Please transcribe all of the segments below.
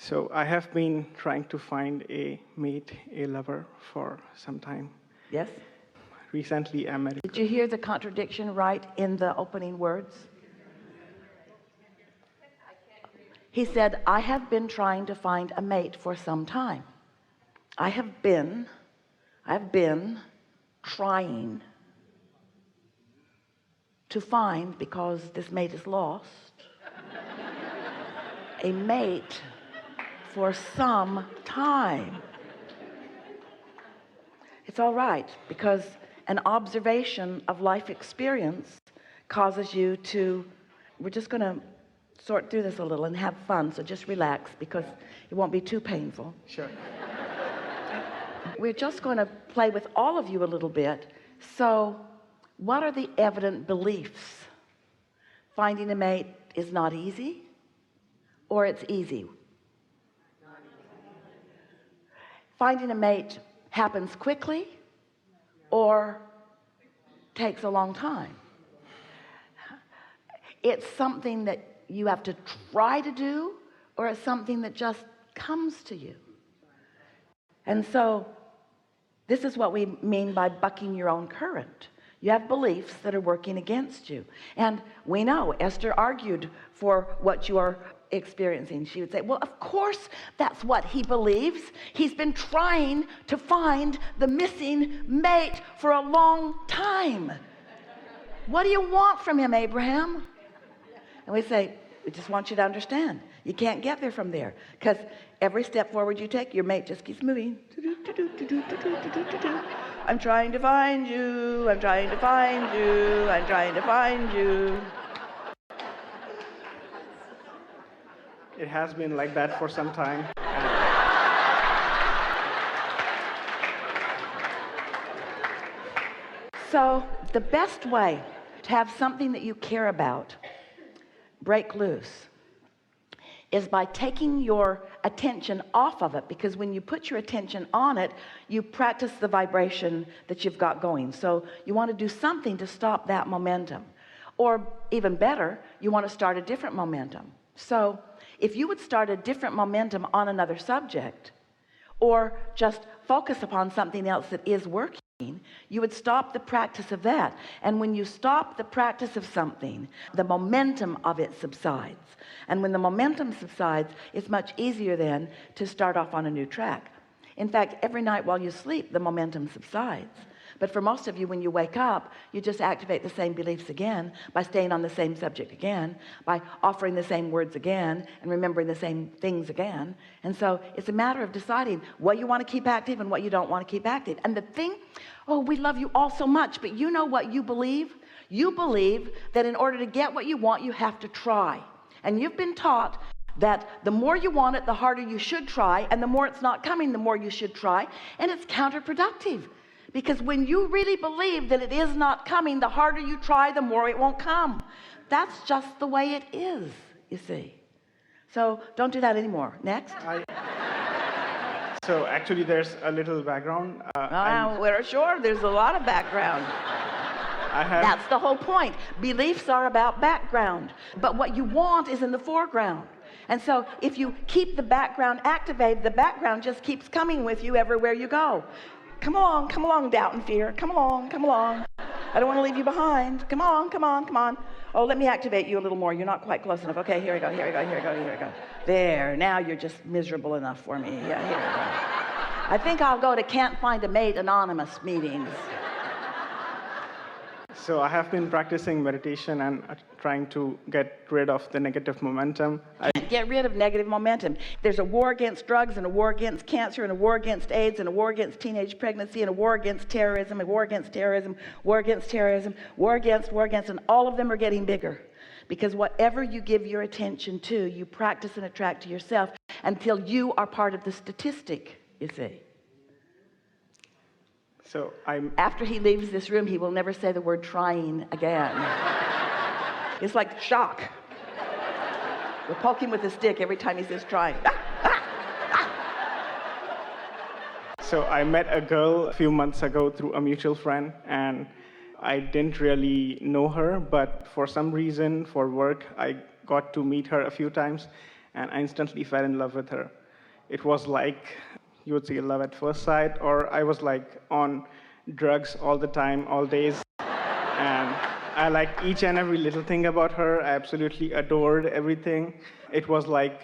So I have been trying to find a mate, a lover, for some time. Yes? Recently, I met. Did you hear the contradiction right in the opening words? He said, I have been trying to find a mate for some time. I have been trying to find, because this mate is lost, a mate for some time. It's all right, because an observation of life experience causes you to, we're just going to sort through this a little and have fun, so just relax, because it won't be too painful. Sure. We're just going to play with all of you a little bit. So what are the evident beliefs? Finding a mate is not easy, or it's easy? Finding a mate happens quickly, or takes a long time? It's something that you have to try to do, or it's something that just comes to you. And so this is what we mean by bucking your own current. You have beliefs that are working against you, and we know Esther argued for what you are experiencing. She would say, well, of course that's what he believes. He's been trying to find the missing mate for a long time. What do you want from him, Abraham? And we say, we just want you to understand, you can't get there from there, because every step forward you take, your mate just keeps moving. I'm trying to find you, I'm trying to find you, I'm trying to find you. It has been like that for some time. So the best way to have something that you care about break loose is by taking your attention off of it, because when you put your attention on it, you practice the vibration that you've got going. So you want to do something to stop that momentum, or even better, you want to start a different momentum. So if you would start a different momentum on another subject, or just focus upon something else that is working, you would stop the practice of that. And when you stop the practice of something, the momentum of it subsides. And when the momentum subsides, it's much easier then to start off on a new track. In fact, every night while you sleep, the momentum subsides. But for most of you, when you wake up, you just activate the same beliefs again by staying on the same subject again, by offering the same words again, and remembering the same things again. And so it's a matter of deciding what you want to keep active and what you don't want to keep active. And the thing, oh, we love you all so much, but you know what you believe? You believe that in order to get what you want, you have to try. And you've been taught that the more you want it, the harder you should try, and the more it's not coming, the more you should try. And it's counterproductive. Because when you really believe that it is not coming, the harder you try, the more it won't come. That's just the way it is, you see. So don't do that anymore. Next. So actually there's a little background. We're sure there's a lot of background. That's the whole point. Beliefs are about background, but what you want is in the foreground. And so if you keep the background activated, the background just keeps coming with you everywhere you go. Come along, doubt and fear. Come along. I don't want to leave you behind. Come on. Oh, let me activate you a little more. You're not quite close enough. Okay, here we go. There, now you're just miserable enough for me. Yeah, here we go. I think I'll go to Can't Find a Mate Anonymous meetings. So I have been practicing meditation and trying to get rid of the negative momentum. Get rid of negative momentum. There's a war against drugs, and a war against cancer, and a war against AIDS, and a war against teenage pregnancy, and a war against terrorism, and war against terrorism, war against terrorism, war against, and all of them are getting bigger. Because whatever you give your attention to, you practice and attract to yourself until you are part of the statistic, you see. So after he leaves this room, he will never say the word trying again. It's like shock. We'll poke him with a stick every time he says trying. So I met a girl a few months ago through a mutual friend, and I didn't really know her, but for some reason, for work, I got to meet her a few times. and I instantly fell in love with her. It was like, you would say, love at first sight, or I was like on drugs all the time, all days. And I liked each and every little thing about her. I absolutely adored everything. It was like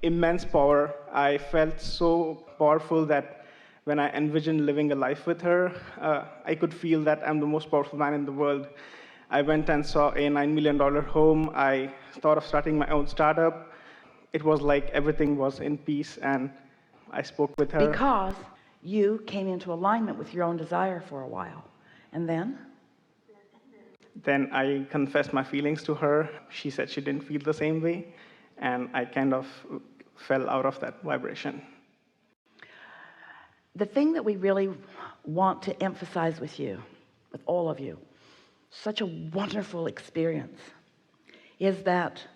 immense power. I felt so powerful that when I envisioned living a life with her, I could feel that I'm the most powerful man in the world. I went and saw a $9 million home. I thought of starting my own startup. It was like everything was in peace, and I spoke with her. Because you came into alignment with your own desire for a while. And then? Then I confessed my feelings to her. She said she didn't feel the same way, and I kind of fell out of that vibration. The thing that we really want to emphasize with you, with all of you, such a wonderful experience, is that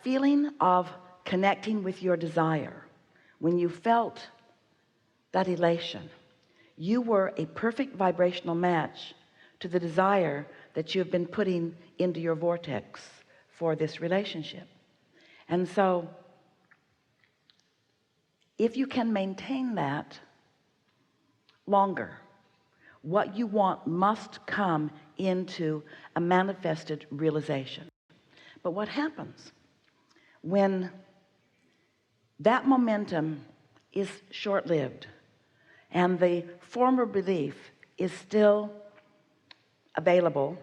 feeling of connecting with your desire, when you felt that elation, you were a perfect vibrational match to the desire that you have been putting into your vortex for this relationship. And so if you can maintain that longer, what you want must come into a manifested realization. But what happens when that momentum is short-lived and the former belief is still available,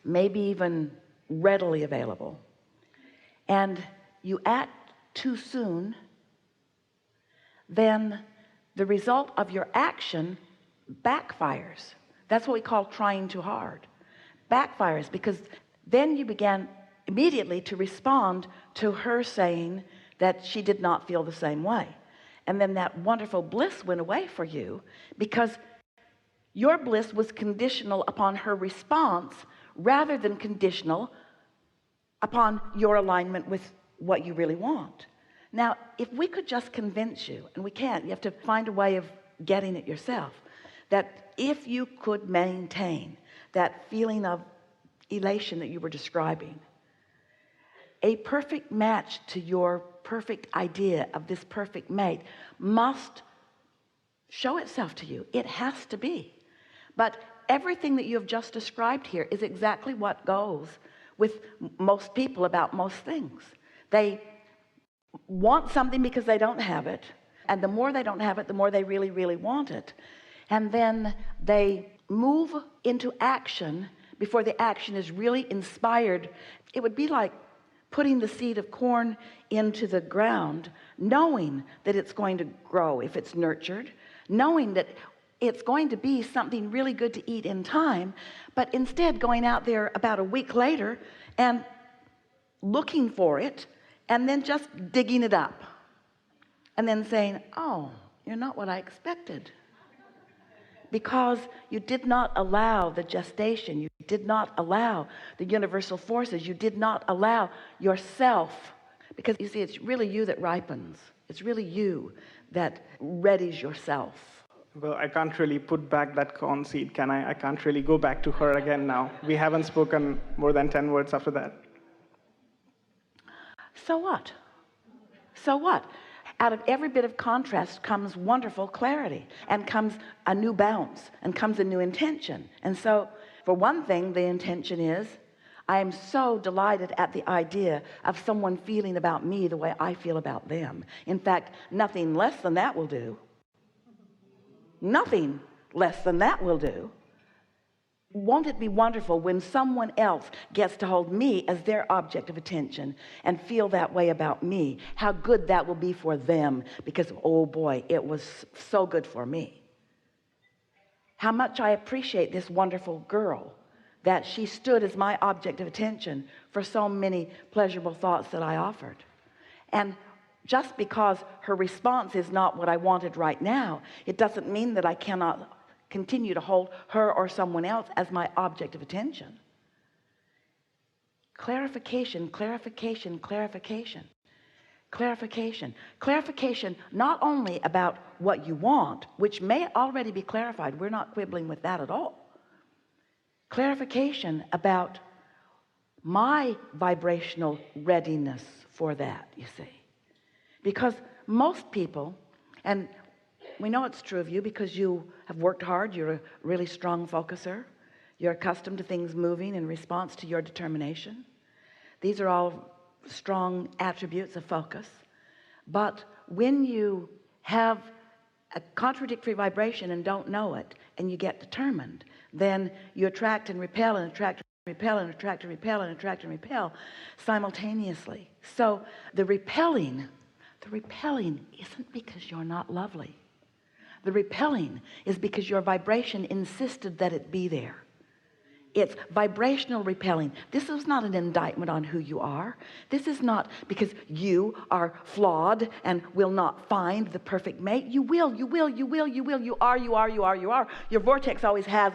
maybe even readily available, and you act too soon, then the result of your action backfires. That's what we call trying too hard. Backfires, because then you began immediately to respond to her saying that she did not feel the same way. And then that wonderful bliss went away for you, because your bliss was conditional upon her response rather than conditional upon your alignment with what you really want. Now, if we could just convince you, and we can't, you have to find a way of getting it yourself, that if you could maintain that feeling of elation that you were describing, a perfect match to your perfect idea of this perfect mate must show itself to you. It has to be. But everything that you have just described here is exactly what goes with most people about most things. They want something because they don't have it, and the more they don't have it, the more they really, really want it. And then they move into action before the action is really inspired. It would be like putting the seed of corn into the ground, knowing that it's going to grow if it's nurtured, knowing that it's going to be something really good to eat in time, but instead going out there about a week later and looking for it, and then just digging it up, and then saying, oh, you're not what I expected. Because you did not allow the gestation, you did not allow the universal forces, you did not allow yourself, because you see, it's really you that ripens. It's really you that readies yourself. Well, I can't really put back that corn seed, can I? I can't really go back to her again now. We haven't spoken more than 10 words after that. So what? So what? Out of every bit of contrast comes wonderful clarity, and comes a new bounce, and comes a new intention. And so, for one thing, the intention is, I am so delighted at the idea of someone feeling about me the way I feel about them. In fact, nothing less than that will do. Nothing less than that will do. Won't it be wonderful when someone else gets to hold me as their object of attention and feel that way about me? How good that will be for them, because, oh boy, it was so good for me. How much I appreciate this wonderful girl, that she stood as my object of attention for so many pleasurable thoughts that I offered. And just because her response is not what I wanted right now, it doesn't mean that I cannot continue to hold her or someone else as my object of attention. Clarification, clarification, clarification, clarification, clarification, not only about what you want, which may already be clarified. We're not quibbling with that at all. Clarification about my vibrational readiness for that, you see. Because most people, and we know it's true of you because you have worked hard, you're a really strong focuser, you're accustomed to things moving in response to your determination. These are all strong attributes of focus. But when you have a contradictory vibration and don't know it, and you get determined, then you attract and repel and attract and repel and attract and repel and attract and repel simultaneously. So the repelling isn't because you're not lovely. The repelling is because your vibration insisted that it be there. It's vibrational repelling. This is not an indictment on who you are. This is not because you are flawed and will not find the perfect mate. You will. You are. Your vortex always has.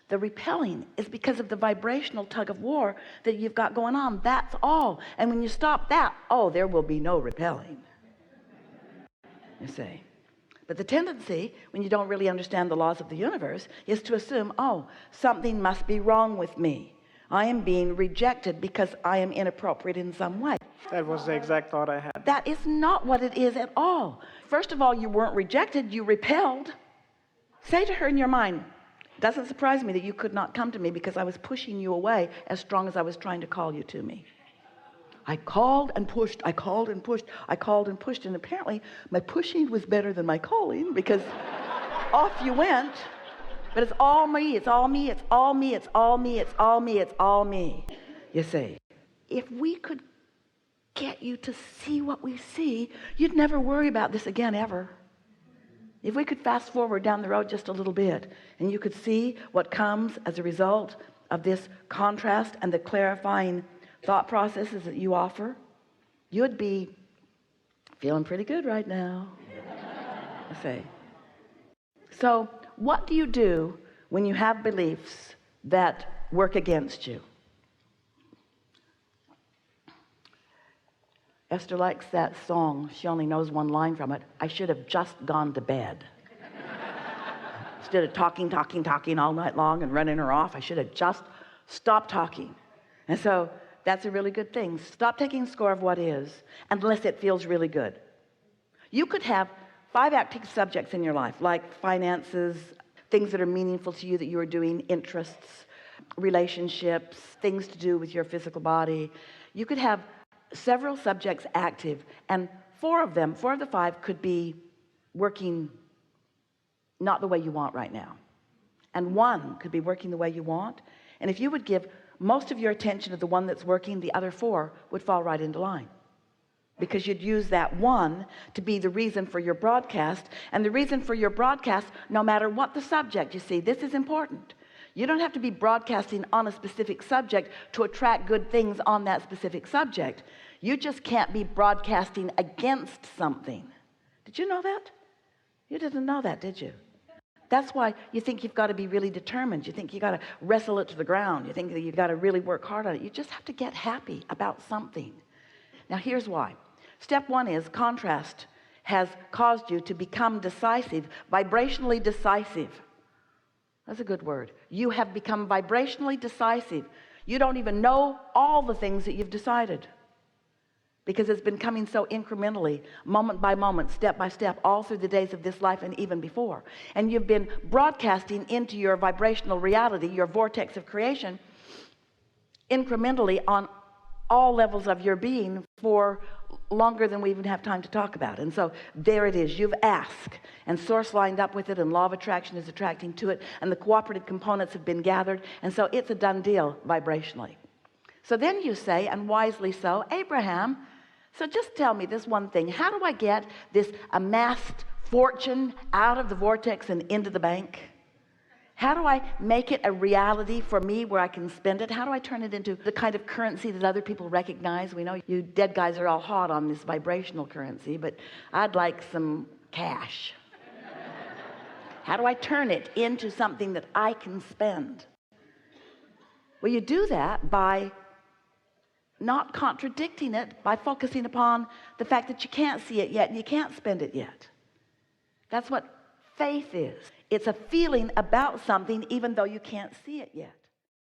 The repelling is because of the vibrational tug of war that you've got going on. That's all. And when you stop that, oh, there will be no repelling. You see. But the tendency, when you don't really understand the laws of the universe, is to assume, oh, something must be wrong with me. I am being rejected because I am inappropriate in some way. That was the exact thought I had. That is not what it is at all. First of all, you weren't rejected, you repelled. Say to her in your mind, it doesn't surprise me that you could not come to me because I was pushing you away as strong as I was trying to call you to me. I called and pushed, I called and pushed, I called and pushed, and apparently my pushing was better than my calling because off you went. But it's all me, it's all me, it's all me, it's all me, it's all me, it's all me. You see, if we could get you to see what we see, you'd never worry about this again ever. If we could fast forward down the road just a little bit and you could see what comes as a result of this contrast and the clarifying thought processes that you offer, you'd be feeling pretty good right now. I say. So what do you do when you have beliefs that work against you? Esther likes that song. She only knows one line from it. I should have just gone to bed. Instead of talking all night long and running her off, I should have just stopped talking. And so that's a really good thing. Stop taking score of what is unless it feels really good. You could have 5 active subjects in your life, like finances, things that are meaningful to you that you are doing, interests, relationships, things to do with your physical body. You could have several subjects active, and 4 of the 5 could be working not the way you want right now. And 1 could be working the way you want. And if you would give most of your attention to the one that's working, the other 4 would fall right into line, because you'd use that 1 to be the reason for your broadcast. And the reason for your broadcast, no matter what the subject, you see, this is important. You don't have to be broadcasting on a specific subject to attract good things on that specific subject. You just can't be broadcasting against something. Did you know that? You didn't know that, did you? That's why you think you've got to be really determined. You think you got to wrestle it to the ground. You think that you've got to really work hard on it. You just have to get happy about something. Now here's why. Step 1 is contrast has caused you to become decisive, vibrationally decisive. That's a good word. You have become vibrationally decisive. You don't even know all the things that you've decided, because it's been coming so incrementally, moment by moment, step by step, all through the days of this life and even before. And you've been broadcasting into your vibrational reality, your vortex of creation, incrementally on all levels of your being for longer than we even have time to talk about. And so there it is. You've asked, and source lined up with it, and law of attraction is attracting to it, and the cooperative components have been gathered, and so it's a done deal vibrationally. So then you say, and wisely so, Abraham, so just tell me this one thing. How do I get this amassed fortune out of the vortex and into the bank? How do I make it a reality for me where I can spend it? How do I turn it into the kind of currency that other people recognize? We know you dead guys are all hot on this vibrational currency, but I'd like some cash. How do I turn it into something that I can spend? Well, you do that by not contradicting it, by focusing upon the fact that you can't see it yet and you can't spend it yet. That's what faith is. It's a feeling about something even though you can't see it yet.